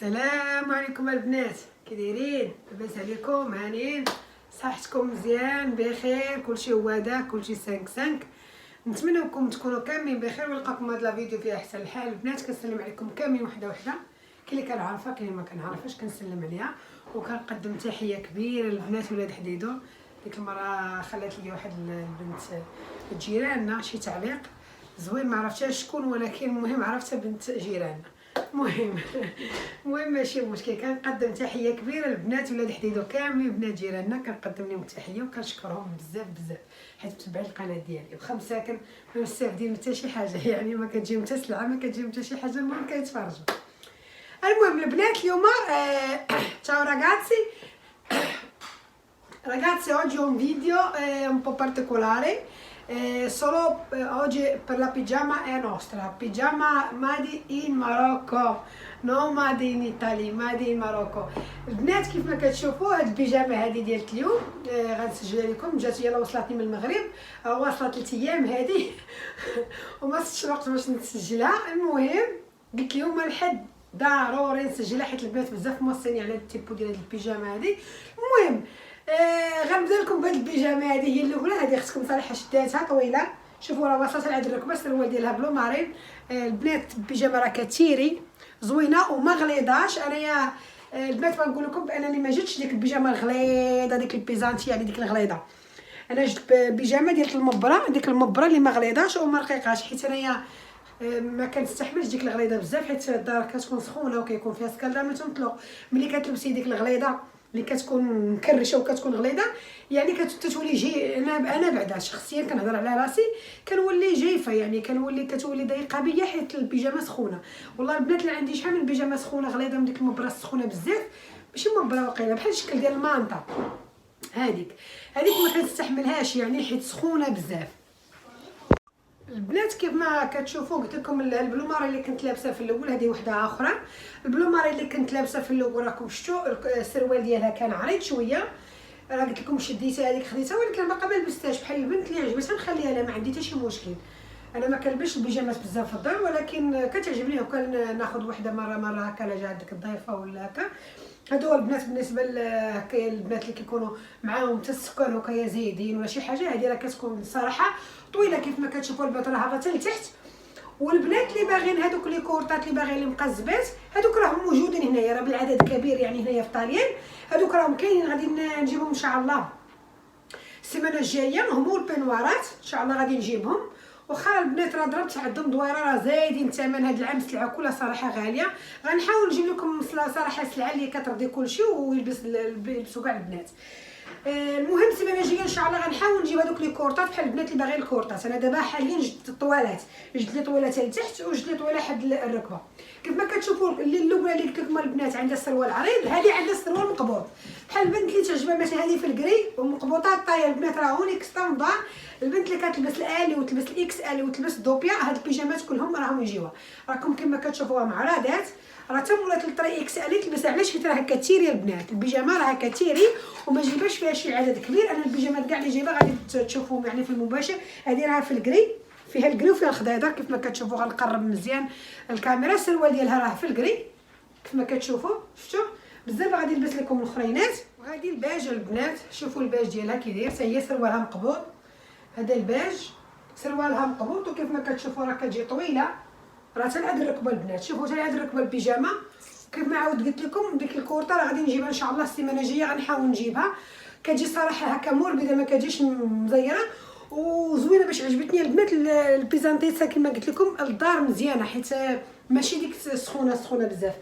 السلام عليكم البنات، كي دايرين؟ لاباس عليكم؟ هانيين؟ صحتكم مزيان بخير؟ كلشي هو هذا، كلشي 5 نتمنىكم تكونوا كاملين بخير ونلقاكم هذا الفيديو في احسن الحال. البنات كنسلم عليكم كاملين وحده وحده، كاين اللي كنعرفها كاين اللي ما كنعرفهاش كنسلم عليها، وكنقدم تحيه كبيره للبنات ولاد حديدو. ديك المره خلات لي واحد البنت جيراننا شي تعليق زوين، ما عرفتهاش شكون، ولكن المهم عرفتها بنت جيراننا. المهم ماشي مشكل، كنقدم تحيه كبيره للبنات ولاد حديدو كاملين، بنات جيراننا كنقدم لهم التحيه وكنشكرهم بزاف حيت متبعين القناه ديالي. بخمسه كان ما مستافدين حتى شي حاجه، يعني ما كتجيهم حتى سلعه، ما كتجيهم حتى شي حاجه، المهم كيتفرجوا. المهم البنات اليوم ciao ragazzi, oggi ho un video un po' particolare, solo oggi per la pigiama è nostra, pigiama made in Morocco, non made in Italy, made in Morocco. البنات كيف ما كتشوفوا هاد البيجامه هادي ديال اليوم غنسجلها لكم، جات يلا وصلتني من المغرب، واصله 3 ايام هادي وما صدتش الوقت باش نسجلها. المهم قلت لهم الحد ضروري نسجلها حيت البنات بزاف موصيني على التيبو ديال هاد البيجامه هادي. المهم غنبدا لكم بهاد البيجامه هذه، هي الاولى. هذه خصكم صراحه شداتها طويله، شوفوا راه واصله لعند الركبه، السروال ديالها بلو مارين. البنات البيجامه راه كتيري زوينه وما غليظاش. انايا البنات بنقول لكم بانني ما جبتش ديك البيجامه الغليظه، ديك البيزانتي يعني ديك الغليظه. انا جبت بيجامه ديال المبره، ديك المبره اللي ما غليظاش وما رقيقاش، حيت انايا ما كنستحملش ديك الغليظه بزاف، حيت الدار كتكون سخونه وكيكون فيها سكالدا من تنطلق. ملي كتلبسي ديك الغليظه اللي كتكون مكرشه وكتكون غليظه، يعني كتولي جي. انا بعدا شخصيا كنهضر على راسي، كنولي جايفه، يعني كتولي ضيقه بيا حيت البيجامه سخونه. والله البنات اللي عندي شحال من بيجامه سخونه غليظه من ديك المبره السخونه بزاف، ماشي مبره واقيلا بحال الشكل ديال المانطا، هذيك ما كنستحملهاش يعني حيت سخونه بزاف. البنات كيف ما كتشوفوا قلت لكم البلوماري اللي كنت لابسه في الاول هذه وحده اخرى. البلوماري اللي كنت لابسه في الاول راكم شفتوا السروال ديالها كان عريض شويه، راه قلت لكم شديتها هذيك خديتها، ولكن باقا ما لبستهاش. بحال البنت اللي عجبتها نخليها لها، ما عندي حتى شي مشكل. انا ما كنلبسش البيجامات بزاف في الدار، ولكن كتعجبني وكناخذ وحده مره هكا لا جات ديك الضيفه ولا هكا. هادو البنات بالنسبه هكايا البنات اللي كيكونوا معاهم حتى السكر وكايا زايدين ولا شي حاجه، هذه راه كتكون صراحه طويله كيف ما كتشوفوا. البنات راه هابطه لتحت، والبنات اللي باغيين هادوك لي كورطات اللي باغيين لي مقزبات هادوك راهم موجودين هنايا، راه بالعدد كبير يعني هنايا في طاليان. هادوك راهم كاينين، غادي نجيبهم ان شاء الله السيمانه الجايه، هما البنوارات ان شاء الله غادي نجيبهم. واخا البنات راه ضربت عندهم دويره، راه زايدين الثمن هاد العام، السلعه كلها صراحه غاليه. غنحاول نجيب لكم صراحه السلعه اللي كترضي كلشي ويلبسوا كاع البنات. المهم السيمانه الجايه ان شاء الله غنحاول نجيب هذوك لي كورطات بحال البنات اللي باغيين الكورطات. انا دابا حاليا جبت الطوالات، جبت لي طويله لتحت وجبت لي طويله حد الركبه. كيف ما كتشوفوا اللي الاولى اللي قلت لكم البنات عندها السروال عريض، هذه عندها السروال مقبوط بحال البنت اللي تعجبها مثلا هذه في الكري ومقبوطه الطايه. البنات راه اونيك ستاندار. البنت اللي كتلبس الالي وتلبس الاكس الي وتلبس دوبيا، هاد البيجامات كلهم راهم يجيوها. راكم كما كتشوفوها معرضات، راه حتى ولات الطري اكس الي تلبس. علاش؟ حيت راه كتيري البنات البيجامه، راه كتيري وما جايباش فيها شي عدد كبير. انا البيجامات كاع اللي جايبه غادي تشوفوهم يعني في المباشر. هذه راها في الكري، فيها الكري وفيها الخضيضه كيف ما كتشوفوا. غنقرب مزيان الكاميرا. السروال ديالها راه في الكري كيف ما كتشوفوا، شفتوا بزاف. غادي نلبس لكم الاخرينات. وهذه الباج البنات، شوفوا الباج ديالها كي داير، حتى هي سروالها مقبوط. هذا الباج سروالها مقبوط، وكيف ما كتشوفوا راه كتجي طويله، راه حتى لعند الركبه البنات. شوفوا حتى لعند الركبه البيجامه. كيف ما عاود قلت لكم ديك الكورطه راه غادي نجيبها ان شاء الله السيمانه الجايه، غنحاول نجيبها. كتجي صراحه هكا مربده، ما كتجيش مزيره وزوينه باش عجبتني البنات. البيزانتيسا كما قلت لكم الدار مزيانه، حيت ماشي ديك سخونه بزاف.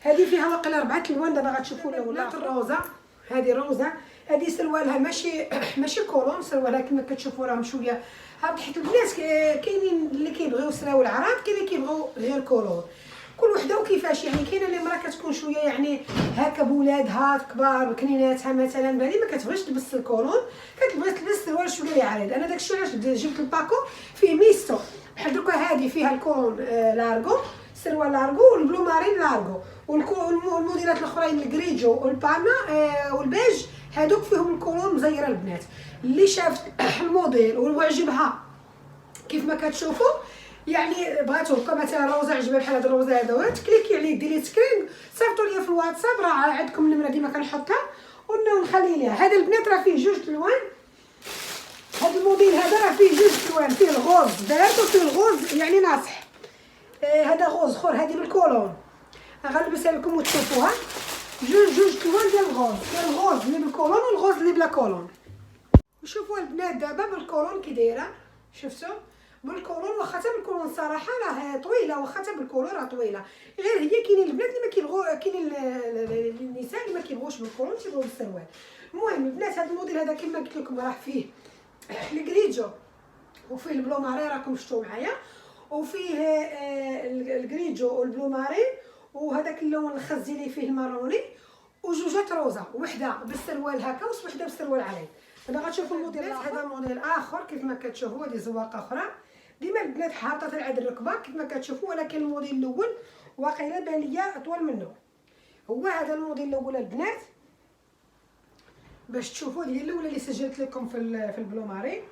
هذه فيها واقيلا 4 الوان دابا غتشوفوا الاولى الروزه. هذه روزه، هذه سروالها ماشي كولون، سروالها كما كتشوفوا راهم شويه هابط. حيت البنات كاينين اللي كيبغيو سراول عراض، كاين اللي كيبغيو غير كولون، كل وحده وكيفاش. يعني كاينه اللي مرا كتكون شويه يعني هكا بولادها كبار بكنيناتها مثلا، هذه ما كتبغيش تلبس الكولون، كتبغي تلبس سروال شويه اللي عريض. انا داكشي علاش جبت الباكو فيه ميستو. بحال دركا هذه فيها الكولون لارغو، سروال لارغو والبلو مارين لارغو، والموديلات الاخرين الكريجو والبانا والبيج هادوك فيهم الكولون مزيره. البنات اللي شافت الموديل وعجبها كيف ما كتشوفوا يعني بغاتو مثلا روزه عجبها بحال هاد الروزه هذا تكليكي عليه ديري سكرين صيفطوا ليا في الواتساب، راه عندكم النمره ديما كنحطها ونخلي ليها. هذا البنات راه فيه جوج الوان، هذا الموديل هذا راه فيه جوج الوان، فيه الغوز بارد وفيه الغوز يعني ناصح. هذا غوز اخر، هذه بالكولون غنلبسها لكم وتشوفوها. جوج الوان ديال الغوز، الغوز اللي بالكولون والغوز اللي بلا كولون. وشوفوا البنات دابا بالكولون كي دايره، شفتوا بالكولون واخا حتى بالكولون صراحه راه طويله، واخا حتى بالكولون راه طويله، غير هي كاينين البنات اللي ما كيبغوا، كاينين النساء اللي ما كيبغوش بالكولون تيبغوا بالسروال. المهم البنات هذا الموديل هذا كما قلت لكم راه فيه الكريجو وفيه البلو ماري راكم شفتوا معايا، وفيه الكريجو والبلو ماري، وهذاك اللون الخزي اللي فيه الماروني، وجوجات روزه، وحده بالسروال هكا وحده بالسروال عريض. دابا غتشوفوا الموديلات. هذا موديل اخر كيف ما كتشوفوا، هذه زواقه اخرى ديما البنات حاطه العاد الركبه كيف ما كتشوفوا، ولكن الموديل الاول واقيلا بان ليا اطول منه. هو هذا الموديل الاول البنات باش تشوفوا، هي الاولى اللي سجلت لكم في البلو ماري،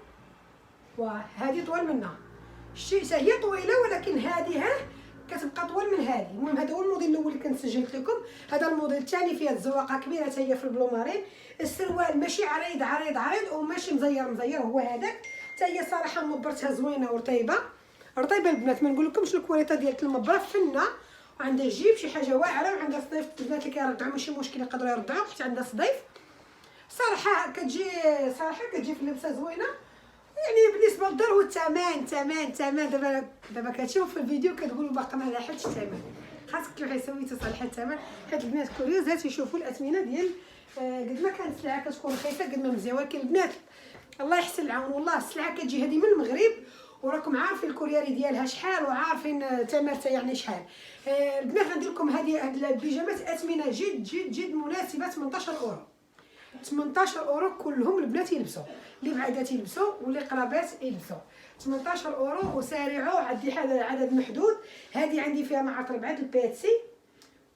وهذه طول منها. شتي هي طويله ولكن هذه كتبقى طول من هذه. المهم هذا هو الموديل الاول اللي كنت سجلت لكم. هذا الموديل الثاني فيه الزواقه كبيره حتى هي في البلو مارين، السروال ماشي عريض عريض عريض وماشي مزير هو هذاك، حتى هي صراحه مبرتها زوينه ورطيبه البنات. ما نقول لكمش الكواليتي ديال المبره فنه، وعندها جيب شي حاجه واعره، وعندها صديف البنات اللي كيرضعوا ماشي مشكل يقدروا يرضعوا حيت عندها صديف. صراحه كتجي في اللبسه زوينه. يعني بالنسبه للدار والثمن دابا كتشوف في الفيديو كتقولوا باقا ما لاحظتش الثمن، خاصك تروحي سويتي تصلحي الثمن، حيت البنات كوريوزات يشوفوا الاثمنه ديال قد ما كانت السلعه كتكون رخيصه قد ما مزيانه. ولكن البنات الله يحسن العون، والله السلعه كتجي هذه من المغرب وراكم عارفين الكورياري ديالها شحال وعارفين ثمنتها يعني شحال. البنات غندير لكم هذه البيجامات اثمنه جد مناسبه، 18 اورو 18 اورو كلهم البنات يلبسوا، اللي بعدات يلبسوا واللي قرابات يلبسوا 18 اورو. وسارعوا، عندي هذا عدد محدود. هذه عندي فيها مع 4 الباتسي،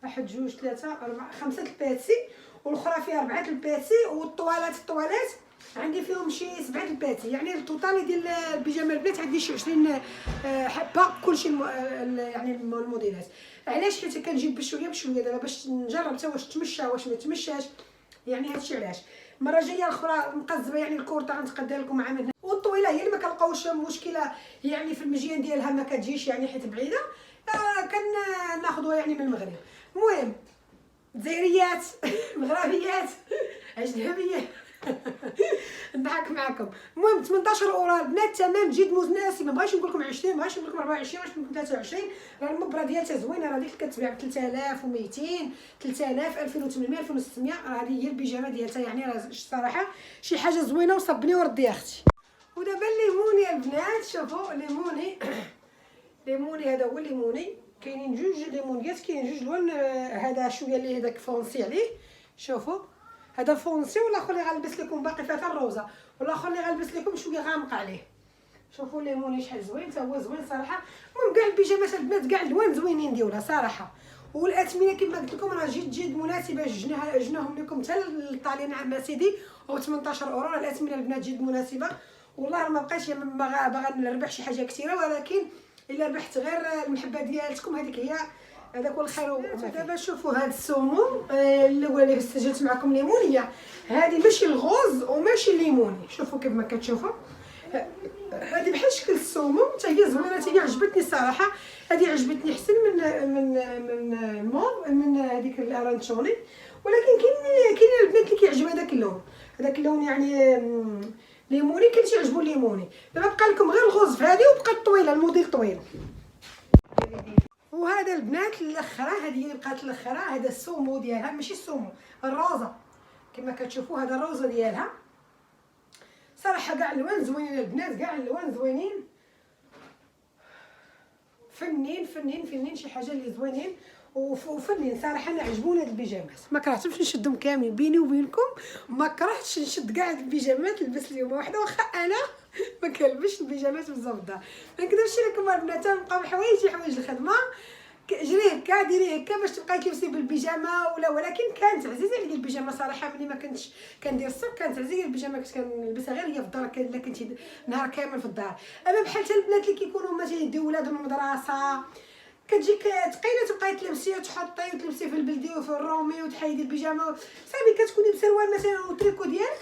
1 2 3 4 5 الباتسي، والاخرى فيها 4 الباتسي، والطوالات عندي فيهم شي 7 الباتسي. يعني التوتال ديال البيجامه البنات عندي شي 20 حبه كلشي يعني الموديلات. علاش؟ حيت كنجيب بشويه دابا باش نجرب حتى واش تمشى واش ما تمشاش، يعني هادشي علاش. المره الجايه الاخرى مقزبه يعني الكورطه غنتقدها لكم مع منها. والطويله هي اللي ما كنلقاوش مشكله يعني في المجيان ديالها ما كتجيش يعني حيت بعيده، كناخذوها يعني من المغرب. المهم جزائريات مغربيات اجنبيات نضحك معكم. المهم 18 اورو البنات تمام جد مناسب. ما بغيتش نقول لكم 20، ما بغيتش نقول لكم 24، ما بغيتش نقول لكم 23. راه المبره ديالها زوينه، راه ديك كتباع ب 3200 3000 2800 2600. راه هذه هي البيجامه ديالها، يعني راه الصراحه شي حاجه زوينه. وصبني وردي اختي. ودابا الليموني البنات، شوفوا ليموني هذا هو الليموني. كاينين جوج ليمونيات، كاين جوج لون. هذا شويه اللي هذاك فونسي عليه، شوفوا هذا فونسي، والاخر اللي غنلبس لكم باقي فيها الروزه، والاخر اللي غنلبس لكم شويه غامق عليه. شوفوا الليموني شحال زوين، حتى هو زوين صراحه. المهم كاع البيجامات البنات كاع الوان زوينين ديالها صراحه. والاثمنه كما قلت لكم راه جد مناسبه. جناهم لكم حتى للطالين عام سيدي، و 18 اورو. الاثمنه البنات جد مناسبه. والله ما بقيتش باغا نربح شي حاجه كثيره، ولكن الا ربحت غير المحبه ديالتكم هذيك هي، هذاك هو الخير. دابا شوفوا هذا السومو اللي هو اللي سجلت معكم ليمونيه، هذه ماشي الغوز وماشي الليموني. شوفوا كيف ما كتشوفوا، هذه بحال شكل السومو، حتى هي زوينه، حتى هي عجبتني الصراحه. هذه عجبتني احسن من موف من هذيك الارانشوني. ولكن كاين البنات اللي كيعجب هذاك اللون يعني ليموني، كاين اللي يعجبو الليموني. دابا بقى لكم غير الغوز في هذه، وبقات الطويله الموديل طويل. وهذا البنات الاخرى، هذه اللي بقات الاخرى، هذا السومو ديالها ماشي السومو، الروزه كما كتشوفوا. هذا الروزه ديالها صراحه كاع الوان زوينين البنات، كاع الوان زوينين، فنين شي حاجه اللي زوينين وفنين صراحه. انا عجبوني هاد البيجامات، ما كرهتش نشدهم كاملين. بيني وبينكم ما كرهتش نشد كاع هاد البيجامات، نلبس اليوم واحده، واخا انا ما كنلبسش البيجامات بزاف الدار. ما نكذبش لكم البنات، نبقاو حوايج الخدمه جري هكا ديري هكا باش تبقاي تلبسي بالبيجامه ولا. ولكن كانت عزيزه عليا البيجامه صراحه. ملي ما كنتش كندير الصبح كانت عزيزه البيجامه، كنت كنلبسها غير هي في الدار الا كنتي نهار كامل في الدار. اما بحال حتى البنات اللي كيكونوا هما تيديو ولادهم المدرسه كتجيك ثقيله تبقاي تلبسي وتحطي وتلبسي في البلدي وفي الرومي وتحيدي البيجامه صافي. كتكوني بسروال مثلا والتريكو ديالك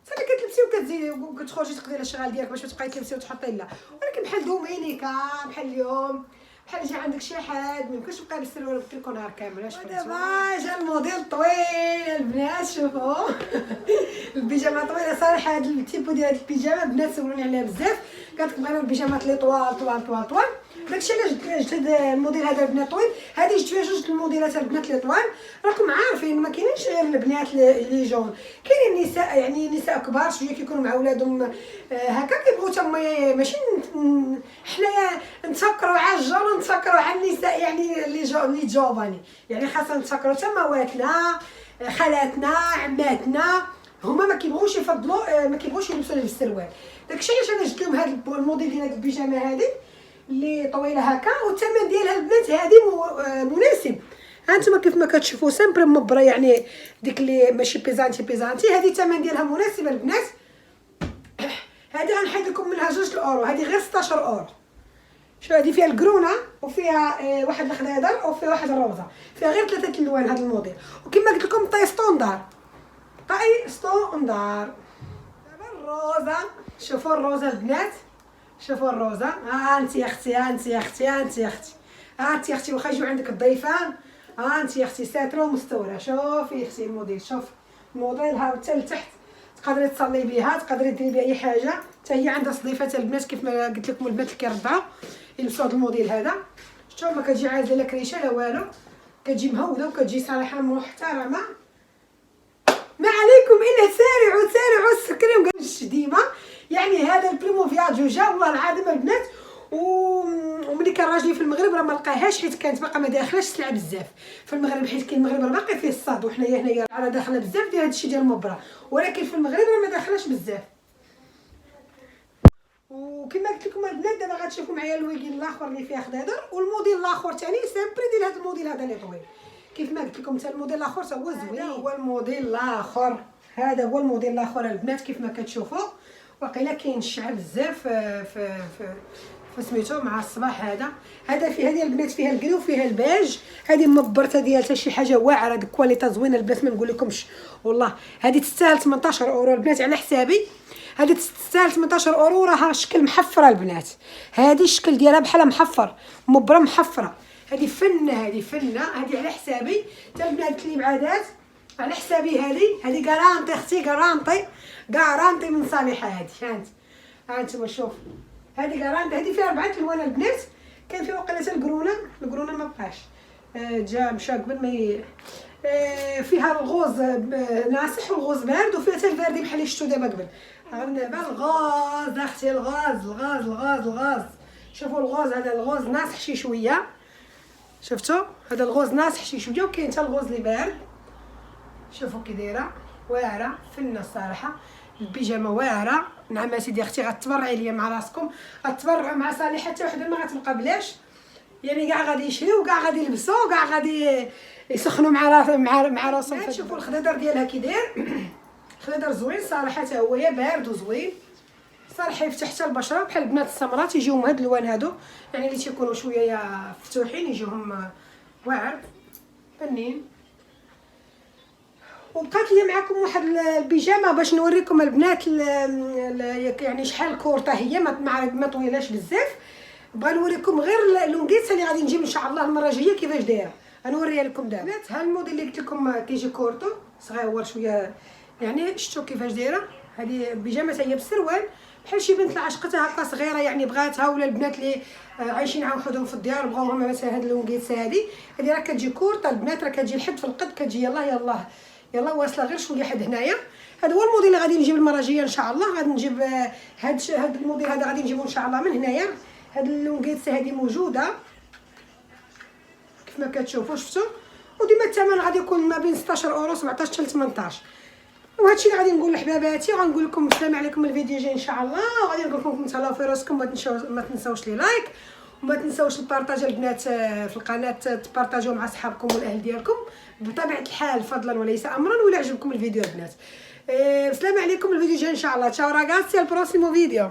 صافي كتلبسي وكتزيدي وكتخرجي تقضي الاشغال ديالك باش ما تبقاي تلبسي وتحطي. لا ولكن بحال دومينيكا بحال اليوم بحال جا عندك شي حد ما يمكنش تبقاي بالسروال بالتريكو نهار كامل. اش دابا جا الموديل طويل البنات شوفوا البيجامه طويله صراحه. هاد التيبو ديال هاد البيجامه البنات سولوني عليها بزاف، قالت لك بغينا البيجامات لي طوال طوال طوال طوال. داكشي علاش جبت هاد الموديل هذا البنات طويل. هادي جبت فيها جوج الموديلات البنات لي طوال. راكم عارفين ما كاينينش غير البنات لي جون، كاينين النساء يعني نساء كبار شويه كيكونوا مع ولادهم هكا كيبغيو تما ماشي حنايا نتفكروا على الجون ونتفكروا على النساء يعني لي جوفاني. يعني خاصنا نتفكروا حتى مواتنا خالاتنا عماتنا هما ما كيبغوش يفضلوا ما كيبغوش يلبسوا بالسروال. داكشي علاش انا جبت لهم هذا الموديل ديال هاد البيجامه هذه اللي طويله هكا. والثمن ديالها البنات هذه مناسب. ها انتما كيف ما كتشوفوا سامبل مبره يعني ديك اللي ماشي بيزانتي هذه الثمن ديالها مناسب البنات. هذه غنحيد لكم منها 2 اورو، هذه غير 16 اورو. شوف هذه فيها الكرونه وفيها واحد الخضيضر وفيها واحد الروزه، فيها غير 3 الوان هذا الموديل. وكما قلت لكم طاي ستوندار طاي ستوندار. دابا الروزه شوفوا الروزه البنات شوفوا الروزه. ها انت يا اختي ها انت يا اختي ها انت يا اختي ها انت يا اختي واخا يجيو عندك الضيفان ها انت يا اختي ساتره ومستوره. شوفي اختي الموديل شوف الموديل ها حتى لتحت تقدري تصلي بها تقدري ديري بها اي حاجه. حتى هي عندها صديفات البنات كيف ما قلت لكم البنات اللي كيرضعوا يلبسوا هذا الموديل هذا. شوف ما كتجي عازله لا كريشه لا والو، كتجي مهوده وكتجي صراحه محترمه. ما عليكم الا سارعوا سارعوا السكريم قالش ديما. يعني هذا البريمو فياجو جا والله العظيم البنات. وملي كان راجلي في المغرب راه ما لقاهاش حيت كانت باقا ما داخلاش السلعه بزاف في المغرب، حيت كاين المغرب راه باقي فيه الصاد وحنايا هنايا راه داخله بزاف ديال هادشي ديال المبره، ولكن في المغرب راه ما داخلاش بزاف. وكما قلت لكم البنات دابا غتشوفوا معايا الويغين الاخر اللي فيه خضيضر والموديل الاخر ثاني سامبري ديال هذا الموديل هذا اللي طويل. كيف ما قلت لكم حتى الموديل الاخر حتى هو زوين. هو الموديل الاخر هذا هو الموديل الاخر البنات كيف ما كتشوفوا. واقيلا كاين الشعب بزاف في سميتو مع الصباح. هذا فيه هذه البنات فيها الكري وفيها الباج. هذه مبرته ديالها شي حاجه واعره ديك كواليتي زوينه البنات ما نقول لكمش والله. هذه تستاهل 18 اورو البنات على حسابي. هذه تستاهل 18 اورو راها شكل محفره البنات. هذه الشكل ديالها بحال محفر مبره محفره. هذه فنه هذه على حسابي. حتى البنات اللي بعادات على حسابي. هذه كارانتي اختي كارانتي من صالحه. هذه ها انتما شوف هذه كارانتي. هذه فيها 4 الوان البنات. كان فيها وقيله حتى الكرونه ما بقاش جا مشى قبل ما فيها الغوز ناصح والغوز بارد وفيها حتى الباردي بحال اللي شفتو دابا قبل. دابا الغاز اختي الغاز شوفوا الغوز هذا الغوز ناصح شي شويه شفتوا هذا الغوز ناصح شي شويه. وكاين حتى الغوز اللي بارد شوفوا كي دايره واعره فنه الصراحه. البيجامه واعره. نعم سيدي اختي غتبرعي ليا مع راسكم غتبرعوا مع صالحه حتى وحده ما غتبقى بلاش. يعني كاع غادي يشريو وكاع غادي يلبسوا وكاع غادي يسخنوا مع راسهم. شوفوا الخضيضر ديالها كي داير خضيضر زوين صراحه حتى هو بارد وزوين صراحه. يفتح حتى البشره بحال البنات السمرات يجيهم هاد الالوان هادو يعني اللي تيكونوا شويه مفتوحين يجيهم واعر فنين. وبقات لي معكم واحد البيجامه باش نوريكم البنات يعني شحال كورطه هي ما طويلاش بزاف. بغا نوريكم غير لونغيتس اللي غادي نجيب ان شاء الله المره الجايه كيفاش دايره غنوريها لكم دابا. ها الموديل اللي قلت لكم كيجي كورطو صغيور شويه يعني شفتوا كيفاش دايره. هذه بيجامه هي بالسروال بحال شي بنت عشقتها هكا صغيره يعني بغاتها ولا البنات اللي عايشين مع وحدهم في الديار بغاو هما مثلا هاد اللونغيتس هذه راه كتجي كورطه البنات راه كتجي لحد في القد كتجي يلا واصله غير شويه حد هنايا. هذا هو الموديل اللي غادي نجيب المره الجايه ان شاء الله. غادي نجيب هاد الموديل هذا غادي نجيبو ان شاء الله من هنايا. هاد اللونغيتس هذه موجوده كيف ما كتشوفوا شفتوا. وديما الثمن غادي يكون ما بين 16 اورو 17 حتى 18. وهادشي اللي غادي نقول لحباباتي وغنقول لكم السلام عليكم الفيديو جاي ان شاء الله. وغادي نقول لكم تهلاو في راسكم ما تنساوش لي لايك وما تنساوش البارطاج البنات في القناه، تبارطاجوا مع صحابكم والاهل ديالكم بطبيعه الحال فضلا وليس امرا. ولا عجبكم الفيديو البنات، السلام عليكم. الفيديو جاي ان شاء الله. تشاو راغاسي، البروسيمو فيديو.